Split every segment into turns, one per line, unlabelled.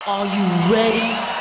Are you ready?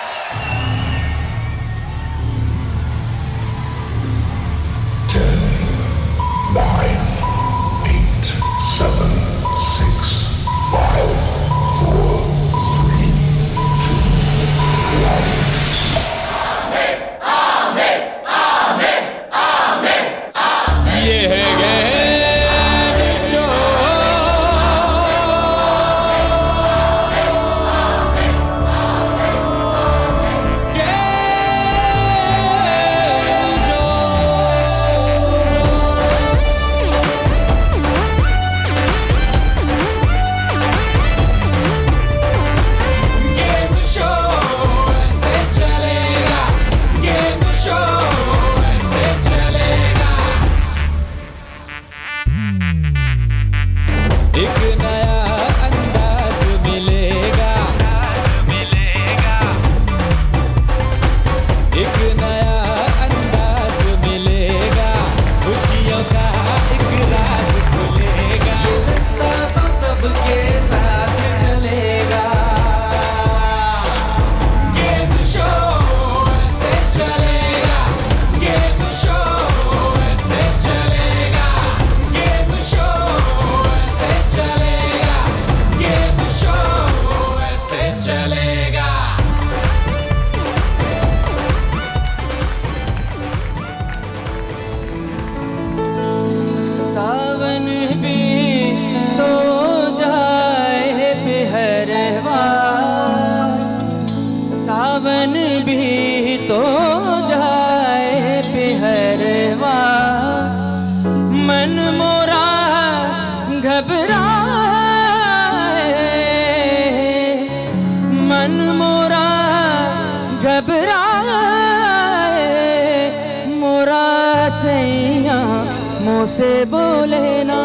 से बोले ना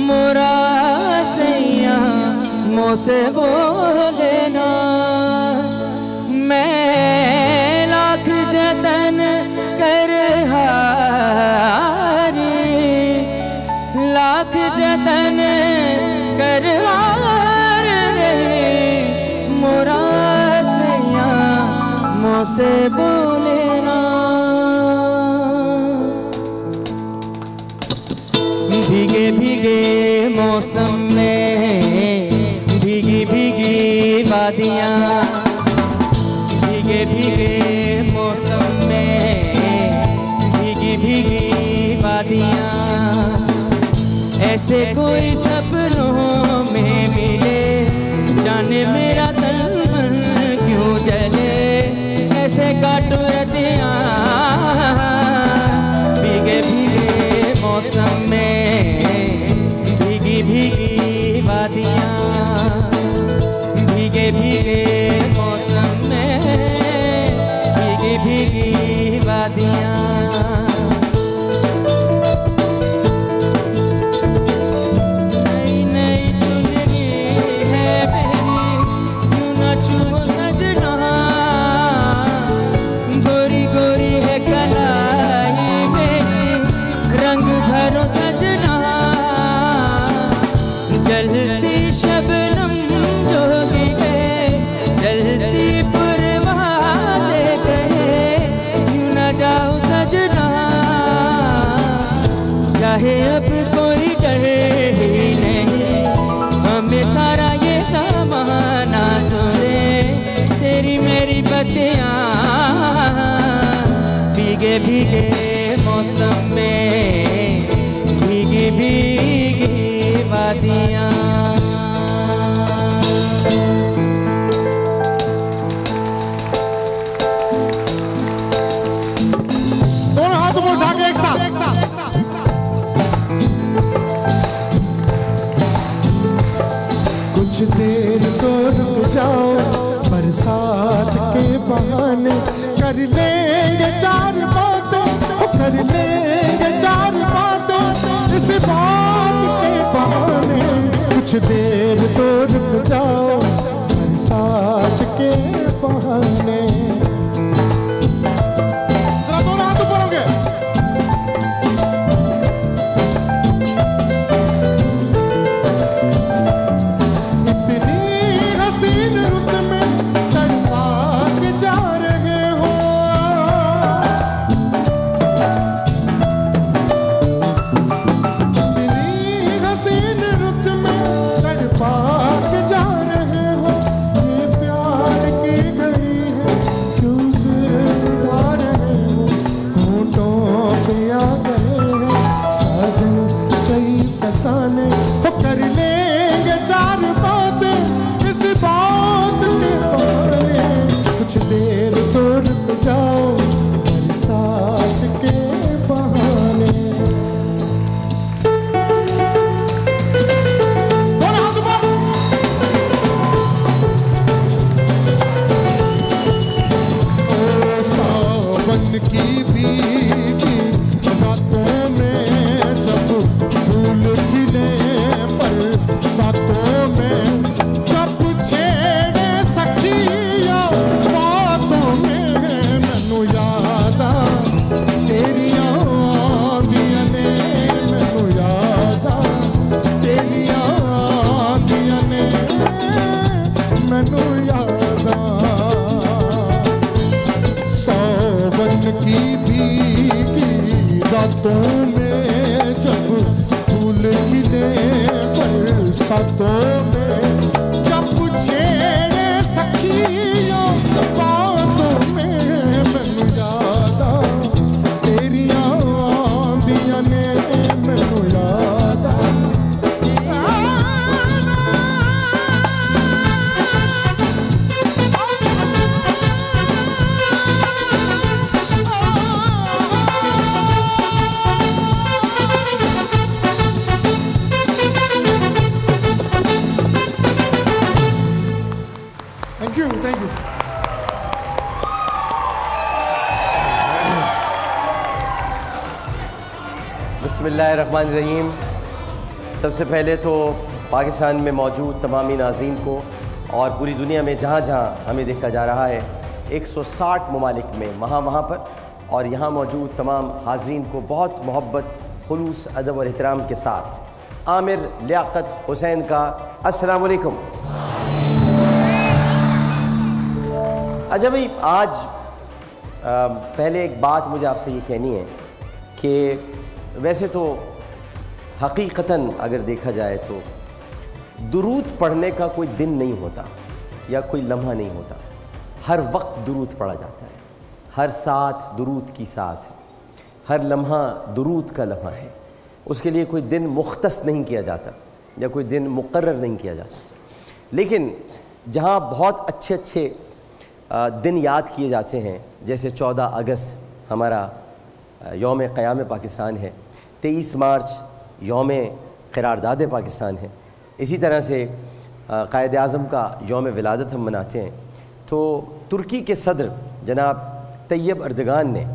मोरा सैया मोसे बोले ना मैं लाख जतन कर हारी लाख जतन कर हार मोरा सैया मोसे बोले ना भीगे भीगे मौसम में भीगी भीगी वादियाँ भीगे भीगे मौसम में भीगी भीगी वादियाँ ऐसे कोई सपनों में मिले जाने मेरा तन क्यों जले ऐसे काटो रतियाँ भीगे भीगे मौसम में भीगी भीगी वादियाँ भीगे भीगे मौसम में भीगी भीगी वादियाँ नई नई चुनरी है मेरी क्यों न छुओ सजना गोरी गोरी है कलाई मेरी रंग भरो सजना जलती शबनम जोगी है जलती पुरवासे कहे क्यों न जाओ सजना चाहे अब कोई डरे ही नहीं हमें सारा ये ज़माना सुने तेरी मेरी बत्तियाँ भीगे भीगे मौसम में भीगी भीगी वादियाँ
दोनों हाथों को उठा के एक साथ कुछ देर तो रुक जाओ बरसात के बहाने कर लेंगे चार बातें कर लेंगे चार बातें इस बात के बहाने कुछ देर तो रुक जाओ बरसात के बहाने जरा दोनों हाथ ऊपर होंगे इतनी हसीन रुत में तड़पा के जा रहे हो। तेरी हसीन रुत में तड़पा के जा रहे हो। ये प्यार की घड़ी है क्यों से बुला रहे हो। होठों पे आ गए हैं साजन कई फसाने तो कर लेंगे चार बातें इस बात के बहाने। कुछ देर तो रुक जाओ बरसात के बहाने। दोनों हाथ ऊपर। ओ सावन की भीगी रातों में जब फूल खिले पर सातों में जब छेड़े सखिया बातों में मैनू याद आ तेरिया दिया ने। मैनू याद आ तेरिया दिया ने। मैनू याद आ सावन की भीगी रातों में जब फूल खिले बरसातों में जब छेड़े सखियों बातों में मैनू याद आ तेरिया दिया ने। मैनू याद आ Thank you, thank you.
बिस्मिल्लाहिर्रहमानिर्रहीम। सबसे पहले तो पाकिस्तान में मौजूद तमामी नाज़रीन को और पूरी दुनिया में जहाँ जहाँ हमें देखा जा रहा है 160 ममालिक में वहाँ पर और यहाँ मौजूद तमाम हाज़रीन को बहुत मोहब्बत खुलूस अदब और एहतराम के साथ आमिर लियाकत हुसैन का अस्सलाम वालेकुम। अच्छा भाई, आज पहले एक बात मुझे आपसे ये कहनी है कि वैसे तो हकीकतन अगर देखा जाए तो दुरूद पढ़ने का कोई दिन नहीं होता या कोई लम्हा नहीं होता। हर वक्त दुरूद पढ़ा जाता है, हर साथ दुरूद की साथ है, हर लम्हा दुरूद का लम्हा है। उसके लिए कोई दिन मुख्तस नहीं किया जाता या कोई दिन मुकर्रर नहीं किया जाता। लेकिन जहाँ बहुत अच्छे अच्छे दिन याद किए जाते हैं, जैसे 14 अगस्त हमारा यौम क़याम पाकिस्तान है, 23 मार्च यौम क़रारदाद पाकिस्तान है, इसी तरह से क़ायद आज़म का यौम विलादत हम मनाते हैं। तो तुर्की के सदर जनाब तैयब अर्दगान ने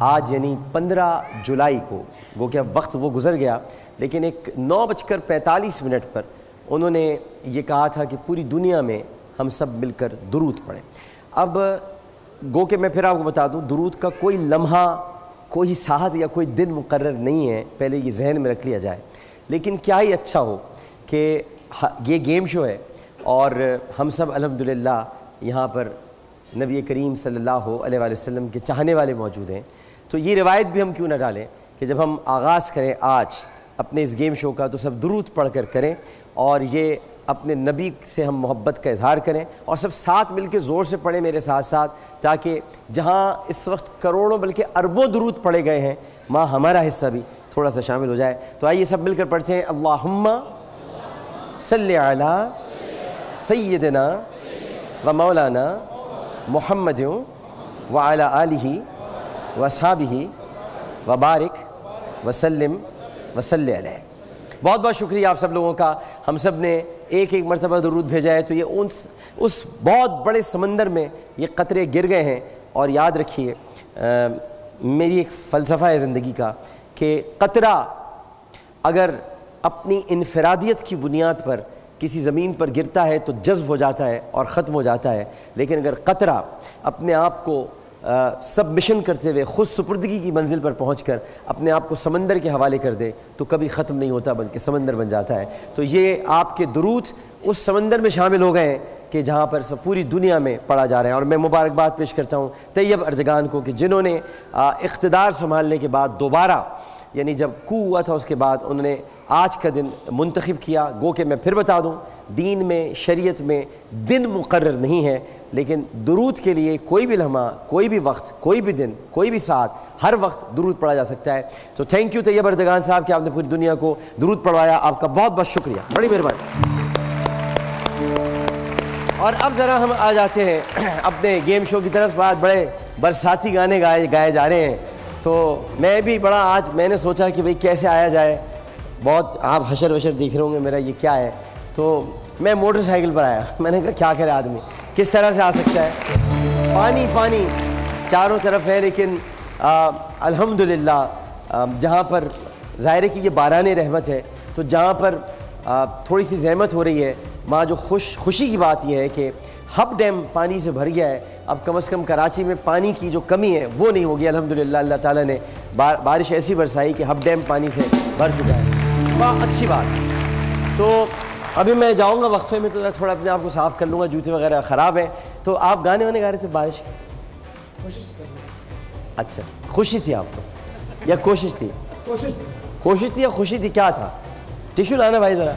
आज यानी 15 जुलाई को, वो क्या वक्त वो गुज़र गया, लेकिन एक 9:45 पर उन्होंने ये कहा था कि पूरी दुनिया में हम सब मिलकर दुरूद पढ़ें। अब गो के मैं फिर आपको बता दूं, दुरूद का कोई लम्हा, कोई साथ या कोई दिन मुकर्रर नहीं है, पहले ये जहन में रख लिया जाए। लेकिन क्या ही अच्छा हो कि ये गेम शो है और हम सब अल्हम्दुलिल्लाह यहाँ पर नबी करीम सल्लल्लाहु अलैहि वसल्लम के चाहने वाले मौजूद हैं। तो ये रिवायत भी हम क्यों ना डालें कि जब हम आगाज़ करें आज अपने इस गेम शो का तो सब दुरूद पढ़ कर करें और ये अपने नबी से हम मोहब्बत का इजहार करें और सब साथ मिलकर ज़ोर से पढ़ें मेरे साथ साथ, ताकि जहाँ इस वक्त करोड़ों बल्कि अरबों दुरूद पढ़े गए हैं वहाँ हमारा हिस्सा भी थोड़ा सा शामिल हो जाए। तो आइए सब मिलकर पढ़ते हैं, अल्लाहुम्मा सल्ली अला सय्यदना व मौलाना मुहम्मद व अला आलिही व अस्हाबिही व बारिक वसल्लिम वसल्ले अलैहि। बहुत बहुत शुक्रिया आप सब लोगों का। हम सब ने एक एक मरतबा दुरूद भेजा है तो ये उस बहुत बड़े समंदर में ये कतरे गिर गए हैं। और याद रखिए, मेरी एक फ़लसफ़ा है ज़िंदगी का कि कतरा अगर अपनी इनफरादियत की बुनियाद पर किसी ज़मीन पर गिरता है तो जज्ब हो जाता है और ख़त्म हो जाता है, लेकिन अगर कतरा अपने आप को सबमिशन करते हुए ख़ुद सुपुर्दगी की मंजिल पर पहुंचकर अपने आप को समंदर के हवाले कर दे तो कभी ख़त्म नहीं होता बल्कि समंदर बन जाता है। तो ये आपके दुरूद उस समंदर में शामिल हो गए हैं कि जहाँ पर सब पूरी दुनिया में पढ़ा जा रहा है। और मैं मुबारकबाद पेश करता हूँ तैयब अर्जगान को कि जिन्होंने इख्तिदार संभालने के बाद दोबारा, यानी जब कू हुआ था उसके बाद उन्होंने आज का दिन मुंतखब किया। गो कि मैं फिर बता दूँ, दीन में, शरीयत में दिन मुकर्रर नहीं है, लेकिन दुरूद के लिए कोई भी लम्हा, कोई भी वक्त, कोई भी दिन, कोई भी साथ, हर वक्त दुरूद पढ़ा जा सकता है। तो थैंक यू तैयब अर्जगान साहब कि आपने पूरी दुनिया को दुरूद पढ़वाया। आपका बहुत बहुत शुक्रिया, बड़ी मेहरबानी। और अब ज़रा हम आ जाते हैं अपने गेम शो की तरफ। आज बड़े बरसाती गाने गाए जा रहे हैं, तो मैं भी बड़ा आज मैंने सोचा कि भाई कैसे आया जाए। बहुत आप हशर वशर देख रहे होंगे मेरा ये क्या है, तो मैं मोटरसाइकिल पर आया। मैंने कहा क्या करे आदमी, किस तरह से आ सकता है। पानी पानी चारों तरफ है, लेकिन अल्हम्दुलिल्लाह जहाँ पर ज़ाहिर है कि ये बाराने रहमत है, तो जहाँ पर थोड़ी सी ज़हमत हो रही है वहाँ जो खुशी की बात यह है कि हब डैम पानी से भर गया है। अब कम से कम कराची में पानी की जो कमी है वो नहीं होगी अल्हम्दुलिल्लाह। अल्लाह ताला ने बारिश ऐसी बरसाई कि हब डैम पानी से भर चुका है, वाह अच्छी बात। तो अभी मैं जाऊँगा वक्फे में, तो थोड़ा अपने आप को साफ़ कर लूँगा, जूते वगैरह ख़राब हैं। तो आप गाने वाने गा रहे थे बारिश की?
कोशिश कर।
अच्छा, खुशी थी आपको या कोशिश थी? कोशिश थी या खुशी थी, क्या था? टिशू लाना भाई ज़रा।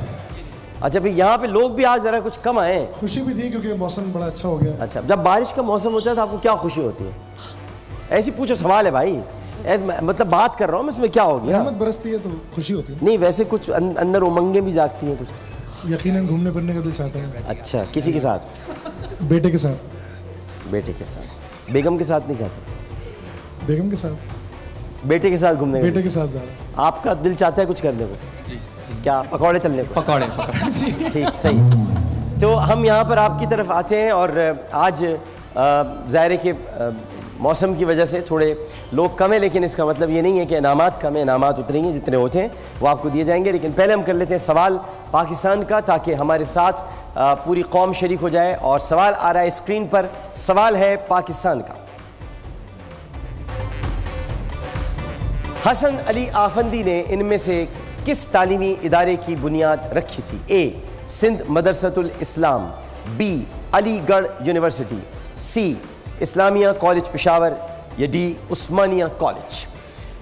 अच्छा भाई, यहाँ पे लोग भी आज ज़रा कुछ कम आए हैं।
खुशी भी थी क्योंकि मौसम बड़ा अच्छा हो गया।
अच्छा, जब बारिश का मौसम होता है तो आपको क्या खुशी होती है? ऐसी पूछो, सवाल है भाई, मतलब बात कर रहा हूँ मैं, इसमें क्या हो गया?
रहमत बरसती है तो खुशी होती है।
नहीं, वैसे कुछ अंदर उमंगें भी जागती हैं कुछ।
यकीनन घूमने फिरने का दिल चाहता है।
अच्छा, किसी के साथ?
बेटे के साथ।
बेटे के साथ? बेगम के साथ नहीं चाहते?
बेगम के साथ।
बेटे के साथ घूमने?
बेटे के साथ ज़्यादा।
आपका दिल चाहता है कुछ करने को? क्या पकौड़े तलने को?
पकौड़े
ठीक, सही। तो हम यहाँ पर आपकी तरफ आते हैं, और आज ज़ाहिर है कि मौसम की वजह से थोड़े लोग कम हैं, लेकिन इसका मतलब ये नहीं है कि इनामात कम है। इनामात उतरेंगे, जितने होते हैं वो आपको दिए जाएंगे। लेकिन पहले हम कर लेते हैं सवाल पाकिस्तान का, ताकि हमारे साथ पूरी कौम शरीक हो जाए। और सवाल आ रहा है स्क्रीन पर, सवाल है पाकिस्तान का। हसन अली आफंदी ने इनमें से किस तालीमी इदारे की बुनियाद रखी थी? ए, सिंध मदरसतुल इस्लाम, बी, अलीगढ़ यूनिवर्सिटी, सी, इस्लामिया कॉलेज पेशावर, या डी, उस्मानिया कॉलेज।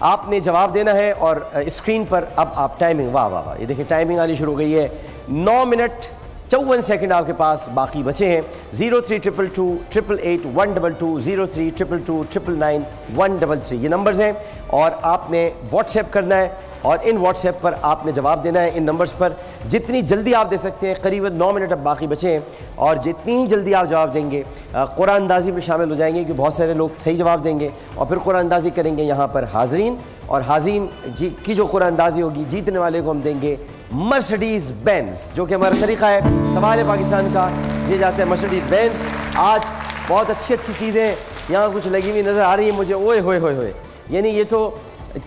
आपने जवाब देना है, और स्क्रीन पर अब आप टाइमिंग, वाह वाह वाह, ये देखिए टाइमिंग आनी शुरू हो गई है। 9 मिनट 54 सेकंड आपके पास बाकी बचे हैं। 0322 888 122 0322 999 133 ये नंबर्स हैं, और आपने व्हाट्सएप करना है, और इन व्हाट्सएप पर आपने जवाब देना है इन नंबर्स पर। जितनी जल्दी आप दे सकते हैं, करीबन 9 मिनट अब बाकी बचे हैं, और जितनी ही जल्दी आप जवाब देंगे कुरानंदाजी में शामिल हो जाएंगे, क्योंकि बहुत सारे लोग सही जवाब देंगे और फिर कुरानंदाजी करेंगे यहाँ पर हाजरीन, और हाजिम जी की जो कुरानंदाजी होगी जीतने वाले को हम देंगे मर्सिडीज़ बेंज, जो कि हमारा तरीक़ा है। सवाल पाकिस्तान का ये जाता है मर्सिडीज़ बेंज। आज बहुत अच्छी अच्छी चीज़ें यहाँ कुछ लगी हुई नज़र आ रही है मुझे। ओए होए होए होए, यानी ये तो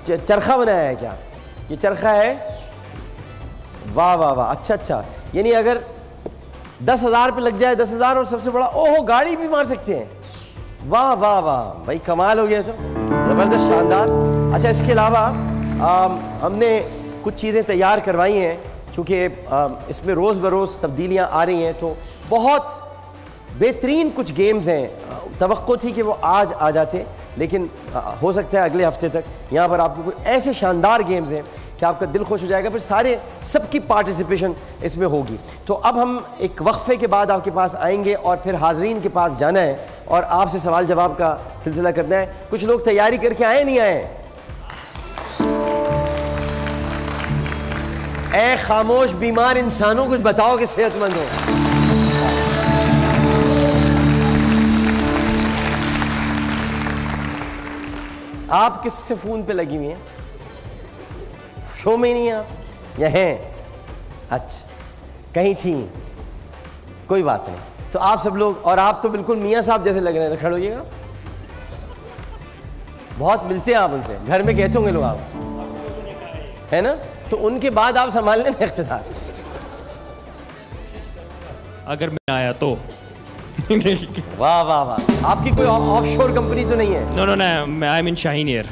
चरखा बनाया है क्या? ये चरखा है, वाह वाह वाह, अच्छा अच्छा। यानी अगर 10,000 पे लग जाए, 10,000, और सबसे बड़ा ओहो गाड़ी भी मार सकते हैं। वाह वाह वाह भाई, कमाल हो गया, तो ज़बरदस्त, शानदार। अच्छा, इसके अलावा हमने कुछ चीज़ें तैयार करवाई हैं, चूँकि इसमें रोज़ बरोज़ तब्दीलियाँ आ रही हैं, तो बहुत बेहतरीन कुछ गेम्स हैं। तवक्को थी कि वो आज आ जाते, लेकिन हो सकता है अगले हफ्ते तक। यहाँ पर आपको कुछ ऐसे शानदार गेम्स हैं कि आपका दिल खुश हो जाएगा, फिर सारे सबकी पार्टिसिपेशन इसमें होगी। तो अब हम एक वक्फे के बाद आपके पास आएंगे, और फिर हाजरीन के पास जाना है और आपसे सवाल जवाब का सिलसिला करना है। कुछ लोग तैयारी करके आए, नहीं आए? ऐ खामोश बीमार इंसानों, कुछ बताओ कि सेहतमंद हो। आप किससे फ़ोन पे लगी हुई हैं? शो में नहीं हैं आप, या हैं? अच्छा, कहीं थी, कोई बात नहीं। तो आप सब लोग, और आप तो बिल्कुल मियाँ साहब जैसे लग रहे हैं, खड़े होइएगा। बहुत मिलते हैं आप उनसे, घर में कहते होंगे लोग आप, है ना? तो उनके बाद आप संभाल लेना इख्तियार, अगर मैं आया तो। वाह वाह वाह, आपकी कोई ऑफशोर कंपनी तो नहीं है?
No no no, I am in Shaheen air.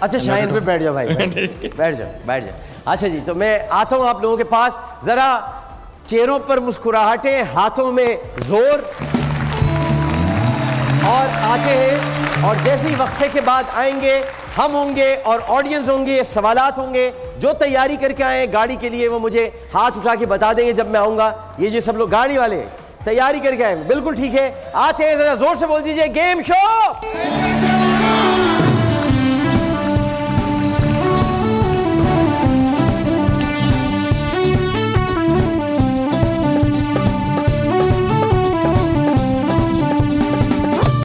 अच्छा, शाहीन पे बैठ जाओ भाई, बैठ जाओ बैठ जाओ। अच्छा जी, तो मैं आता हूँ आप लोगों के पास। ज़रा चेहरों पर मुस्कुराहटें, हाथों में जोर। और आते हैं और जैसे ही वक्फे के बाद आएंगे, हम होंगे और ऑडियंस होंगे, सवालात होंगे। जो तैयारी करके आए गाड़ी के लिए वो मुझे हाथ उठा के बता देंगे जब मैं आऊँगा। ये जो सब लोग गाड़ी वाले तैयारी करके आए, बिल्कुल ठीक है। आते हैं, जरा जोर से बोल दीजिए, गेम शो।